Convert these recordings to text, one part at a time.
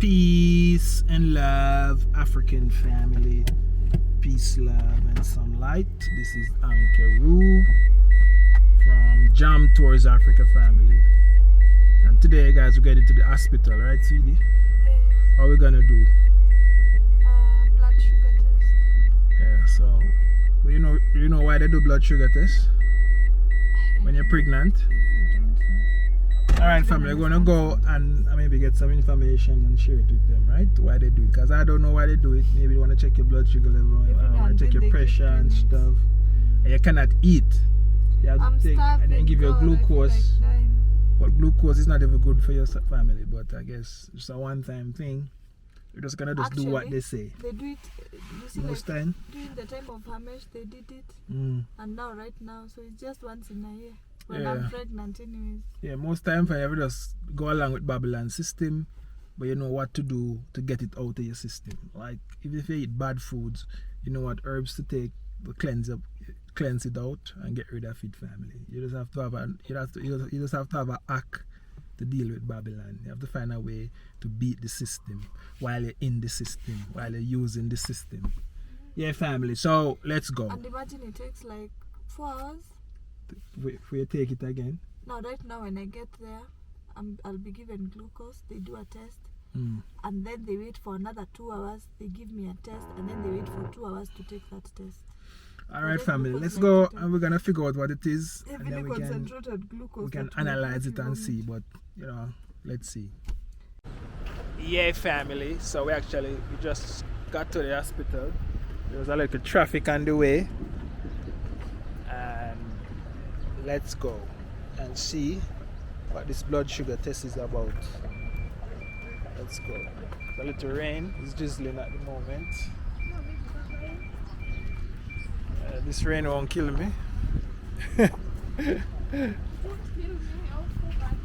Peace and love, African family. Peace, love, and some light. This is Ankeru from Jam Tours Africa family. And today, guys, we're getting to the hospital, right, sweetie? Yes. How are we gonna do? Blood sugar test. Yeah, so, but you know why they do blood sugar test? When you're pregnant? Alright, family, we're gonna go and maybe get some information and share it with them, right? Why they do it? Because I don't know why they do it. Maybe they want to check your blood sugar level, want to check your pressure and stuff. And you cannot eat. You have to take, and then give you glucose. But glucose is not even good for your family. But I guess it's a one-time thing. You're just gonna do what they say. They do it. You see, most like, time. during the time of Hamish, they did it, and now right now, so it's just once in a year. When I'm pregnant, anyways. Yeah, most time for you just go along with Babylon system, but you know what to do to get it out of your system. Like if you eat bad foods, you know what herbs to take to cleanse it out and get rid of it, family. You just have to have you just have to have a hack to deal with Babylon. You have to find a way to beat the system while you're in the system, while you're using the system. Yeah, family. So let's go. And imagine it takes like 4 hours. For you take it again. Now, right now, when I get there, I'll be given glucose. They do a test, and then they wait for another 2 hours. They give me a test, and then they wait for 2 hours to take that test. All right, family, let's go and we're gonna figure out what it is, and then we can analyze it and see. But you know, let's see. Yeah, family. So we just got to the hospital. There was a little traffic on the way, and let's go and see what this blood sugar test is about. Let's go. The little rain is drizzling at the moment. This rain won't kill me. Don't kill me, I'll go back.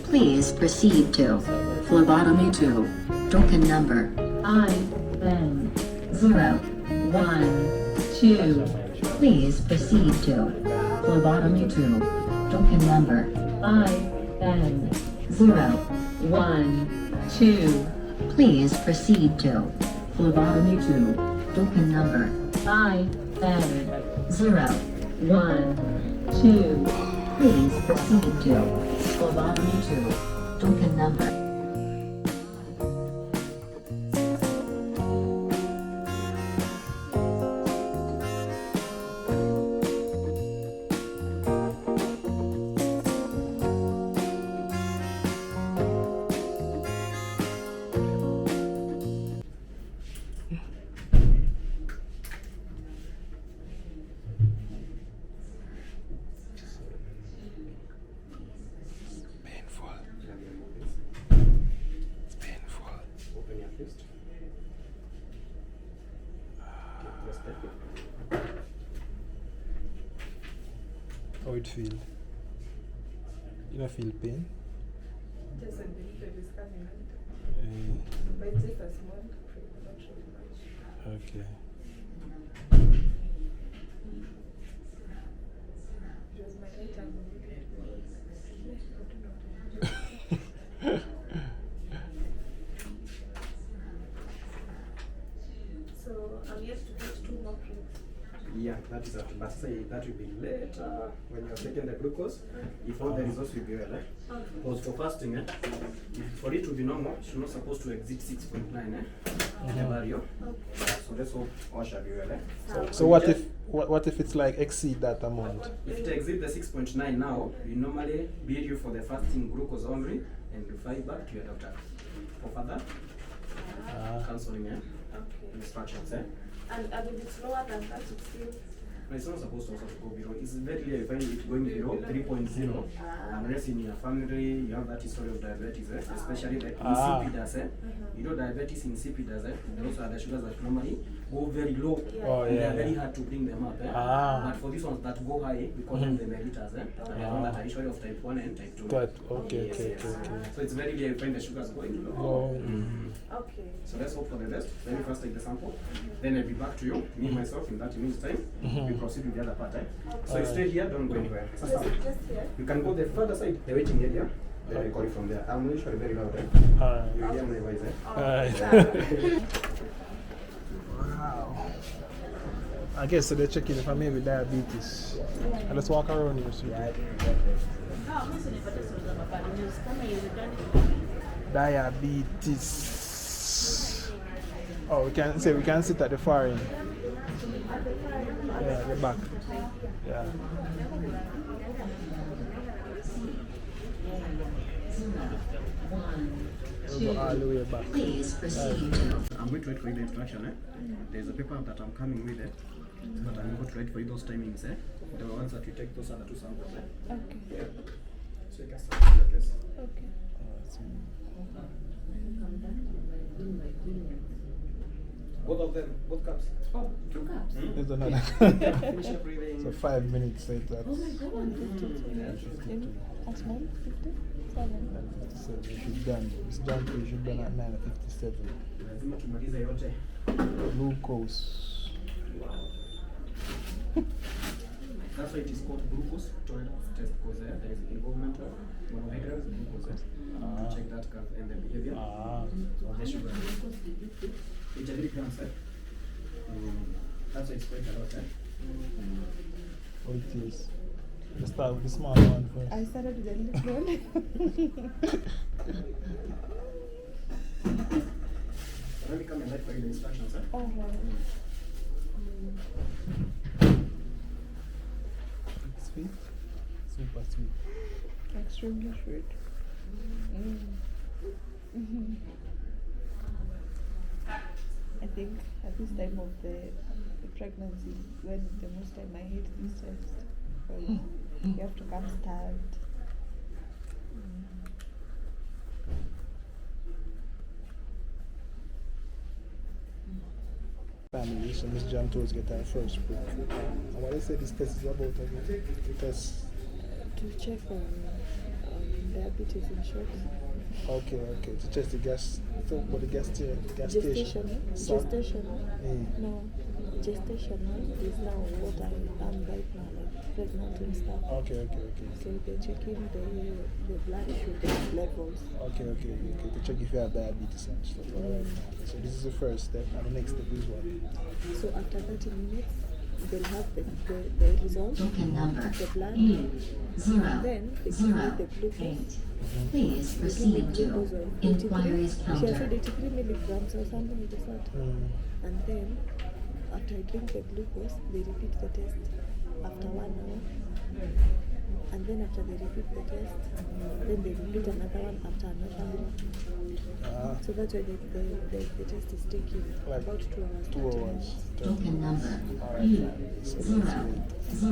Please proceed to phlebotomy 2. Token number IN012. Please proceed to phlebotomy 2. Token number IN012. Please proceed to phlebotomy 2. Token number IN012. Please proceed to phlebotomy 2. Token number. How it feel? You don't feel pain? Just a little discomfort. But just a small, not so much. Okay. It was my right hand. So I'm yet to get 2 more drinks. Yeah, That is after, but say that will be later when you are taking the glucose. If all the results will be well, because for fasting, for it to be normal, it's not supposed to exceed 6.9 in the value. So let's hope all shall be well. So what if it's like exceed that amount? If it exceeds the 6.9 now, we normally bill you for the fasting glucose only and refer back to your doctor for further counseling instructions. And if it's lower than that, it's still... No, it's not supposed to also go below. It's very rare you find it going below 3.0 unless in your family you have that history of diabetes, especially the insipidus. You know, diabetes insipidus, those are the sugars that normally go very low. They are very hard to bring them up. But for these ones that go high, we call them the mellitus. And they have that history of type 1 and type 2. Okay. So it's very rare you find the sugars going low. Okay. So let's hope for the best. Let me first take the sample. Then I'll be back to you, me myself, in 30 minutes time. We proceed with the other part. So you stay here, don't go anywhere. Just here? You can go the further side, the waiting area. Then we call it from there. I'm usually very loud. You hear my voice. Wow. I guess so they're checking if I may be diabetes. And let's walk around here. So diabetes. Oh, we can sit at the far end. Yeah, the back. Yeah. We'll go all the way back. Please proceed. I'm going to write for you the instruction. There's a paper that I'm coming with it. But I'm going to write for you those timings. The ones that you take, those are the 2 samples. Okay. Yeah. So you can start with your case. Okay. Both of them, both cups. Oh, 2 cups. There's another. Finish your breathing. So 5 minutes later. That's Oh my God. 52. As many? 50? 7. So we should done. It's done. We should done at 9:57. Lazima tumalize yote. Glucose. That's why it is called glucose tolerance test, because there is involvement of monohydrous glucose to check that curve and the behavior of the sugar. 8 grams. That's why it's quite a lot. Oh, it is. Let's start with the small one first. I started with the little one. Let me come and write for you the instructions. Oh, wow. It's sweet. Super sweet. Extremely sweet. I think at this time of the pregnancy, when the most time I hate this test, because you have to come starved. Family, so Miss John told us get our first book. And what they say this test is about again? Test. To check on diabetes in short. Okay. To test the gas. Talk about the gestation. Gestational? Gestational? No. Gestational is now what I am right now, like pregnant and stuff. Okay. So they're checking the blood sugar levels. Okay. To check if you have diabetes and stuff. Alright. So this is the first step, and the next step is what? So after 30 minutes, they'll have the results Token number of the blood. E And then they give me the 008. glucose. Please proceed to inquiries She has said counter. 83 milligrams or something like that. And then, after I drink the glucose, they repeat the test after 1 hour. And then after they repeat the test, then they repeat another one after another hour. So that's why the test is taking Like about 2 hours. 2 hours. Token number Alright, E so 009.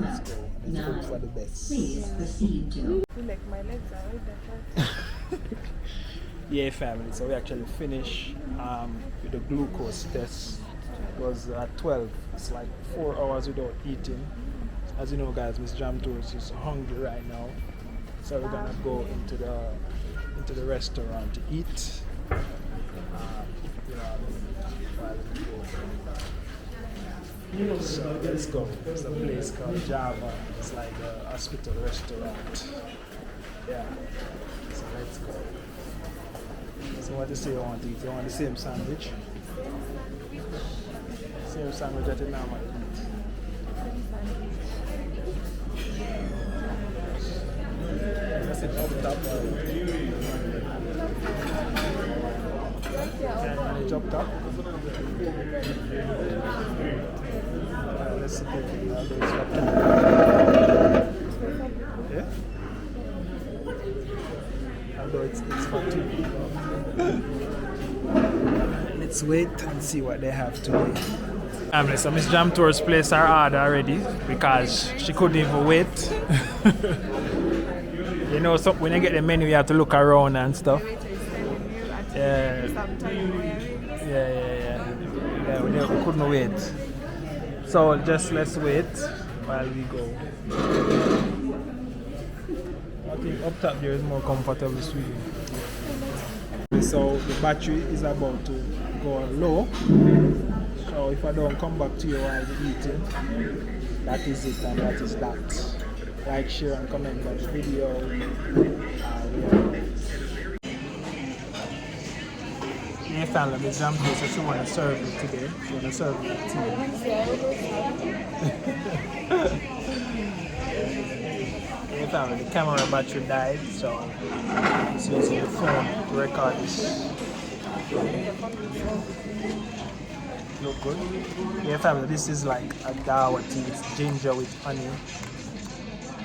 let's go. Let's hope for the best. Please proceed to I feel like my legs are right at Yeah, family. So we actually finish with the glucose test. It was at 12. It's like 4 hours without eating. As you know, guys, Miss Jam Tours is hungry right now, so we're gonna go into the restaurant to eat. So let's go. It's a place called Java. It's like a hospital restaurant. Yeah. So let's go. So what do you say you want to eat? You want the same sandwich? Same sandwich that you normally eat. place it up top. Can I manage up top? Let's see if I'll do this for 2. Yeah? Although it's for 2. Let's wait and see what they have today. So Miss Jam Tours placed her order already because she couldn't even wait. You know, so when you get the menu, you have to look around and stuff. Yeah. Yeah, we couldn't wait. So just let's wait while we go. I think up top there is more comfortable sweetie. So the battery is about to go low. So if I don't come back to you while you're eating, that is it and that is that. Like, share and comment on the video. Yeah, family, Miss Jam said she want to serve me today. She want to serve me tea. Yeah, family, the camera battery died, so I'm just using the phone to record this. Look good. Yeah, family, this is like a dawa tea. It's ginger with honey.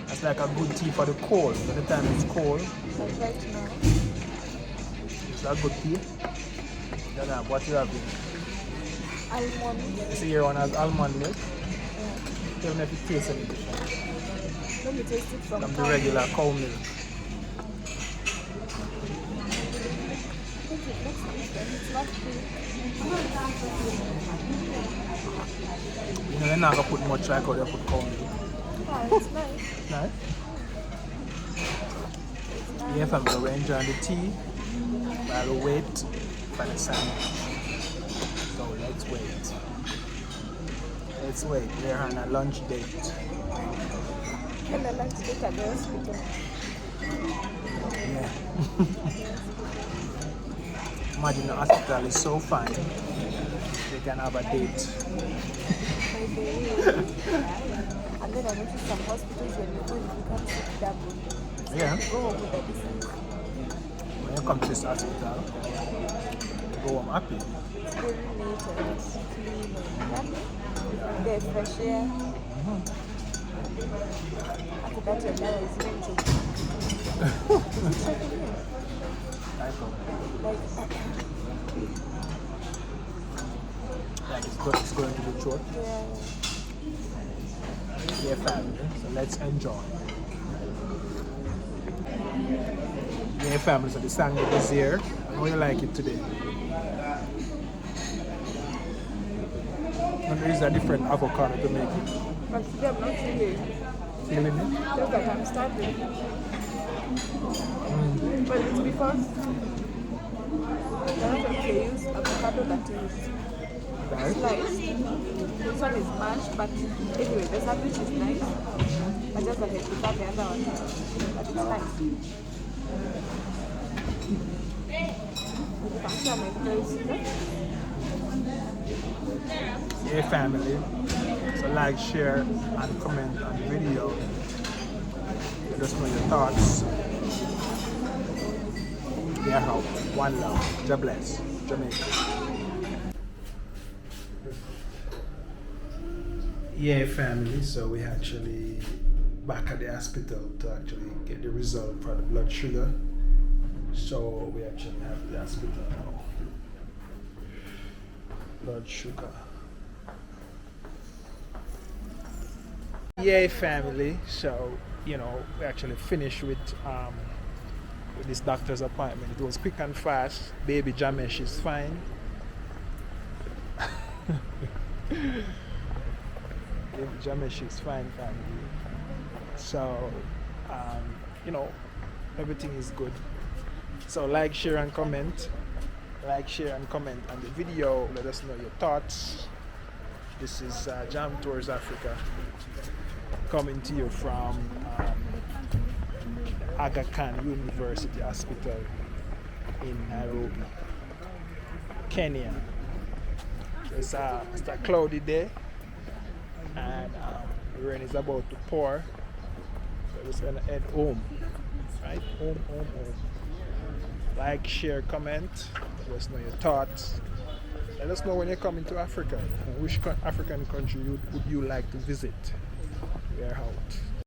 It's like a good tea for the cold. By the time it's cold, it's a good tea. What you have? Almond. You see your one has almond milk? Yeah. Tell me if it tastes any different. Let me taste it from the regular cow milk. It's not good. You know, you're not going to put much like how they put cow milk. Oh, it's nice. Nice? Yeah, family, we're enjoying the tea while we wait for the sandwich. So let's wait. Let's wait. We're on a lunch date. And a lunch date at the hospital. Yeah. Imagine the hospital is so fine. They can have a date. And then I noticed some hospitals when you go, you can't sit double. Yeah. Go home with a distance. When you come to this hospital, you go home happy. It's very neat and it's clean and there's fresh air. After that, your now is going to like it's going to be short. Yeah, family. So let's enjoy. Yeah, family. So the sandwich is here. How do you like it today? And there is a different avocado to make it. But today I'm not really Feeling it? just that I'm starving. But it's because the rest of they use avocado that is sliced. This one is mashed, but anyway, the sandwich is nice. I just that I prefer the other one, but it's nice. You can share my place. Yeah, family. So like, share, and comment on the video. Let us know your thoughts. Yeah, how? One love. God bless. Jamaica. Yeah, family. So we actually back at the hospital to actually get the result for the blood sugar. So we actually have the hospital now. Blood sugar. Yeah, family. So you know, we actually finished with this doctor's appointment. It was quick and fast. Baby Jamesh is fine. Baby Jamesh is fine, family. So, you know, everything is good. So like, share and comment. Like, share and comment on the video. Let us know your thoughts. This is Jam Tours Africa, coming to you from Aga Khan University Hospital in Nairobi, Kenya. It's a cloudy day and the rain is about to pour, so we're just gonna head home Right? Home, home, home. Like, share, comment. Let us know your thoughts. Let us know when you're coming to Africa. Which African country would you like to visit? We are out.